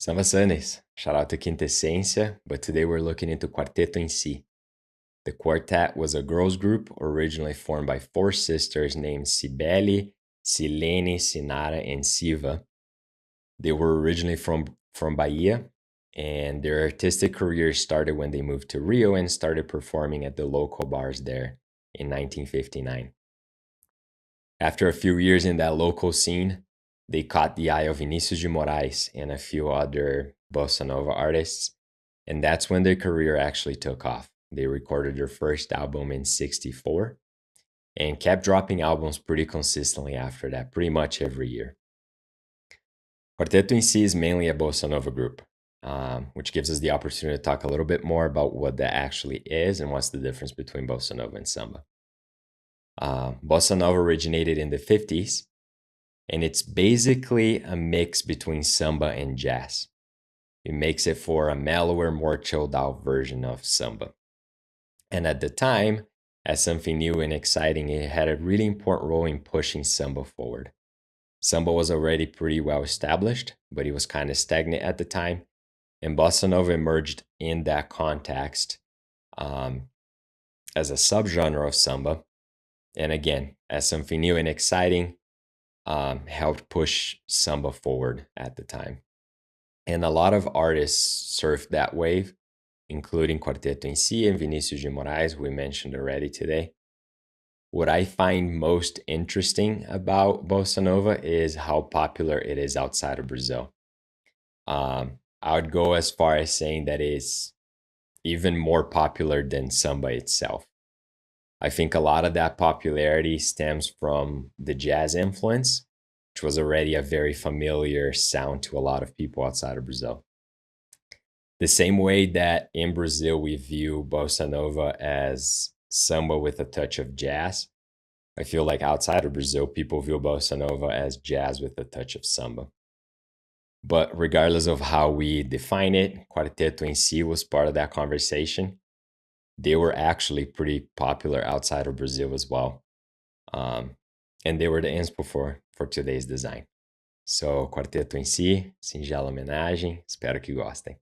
Samba Sundays. Shout out to Quintessência, but today we're looking into Quarteto in si. The quartet was a girls group originally formed by four sisters named Cibele, Silene, Sinara, and Siva. They were originally from Bahia, and their artistic career started when they moved to Rio and started performing at the local bars there in 1959. After a few years in that local scene, they caught the eye of Vinicius de Moraes and a few other bossa nova artists, and that's when their career actually took off. They recorded their first album in '64 and kept dropping albums pretty consistently after that, pretty much every year. Quarteto in si is mainly a bossa nova group, which gives us the opportunity to talk a little bit more about what that actually is and what's the difference between bossa nova and samba. Bossa nova originated in the 50s, and it's basically a mix between samba and jazz. It makes it for a mellower, more chilled out version of samba. And at the time, as something new and exciting, it had a really important role in pushing samba forward. Samba was already pretty well established, but it was kind of stagnant at the time, and bossa nova emerged in that context as a subgenre of samba. And again, as something new and exciting, helped push samba forward at the time. And a lot of artists surfed that wave, including Quarteto in si and Vinicius de Moraes, we mentioned already today. What I find most interesting about bossa nova is how popular it is outside of Brazil. I would go as far as saying that it's even more popular than samba itself. I think a lot of that popularity stems from the jazz influence, which was already a very familiar sound to a lot of people outside of Brazil. The same way that in Brazil we view bossa nova as samba with a touch of jazz, I feel like outside of Brazil, people view bossa nova as jazz with a touch of samba. But regardless of how we define it, Quarteto in si was part of that conversation. They were actually pretty popular outside of Brazil as well. And they were the inspo for today's design. So, Quarteto em si, singela homenagem, espero que gostem.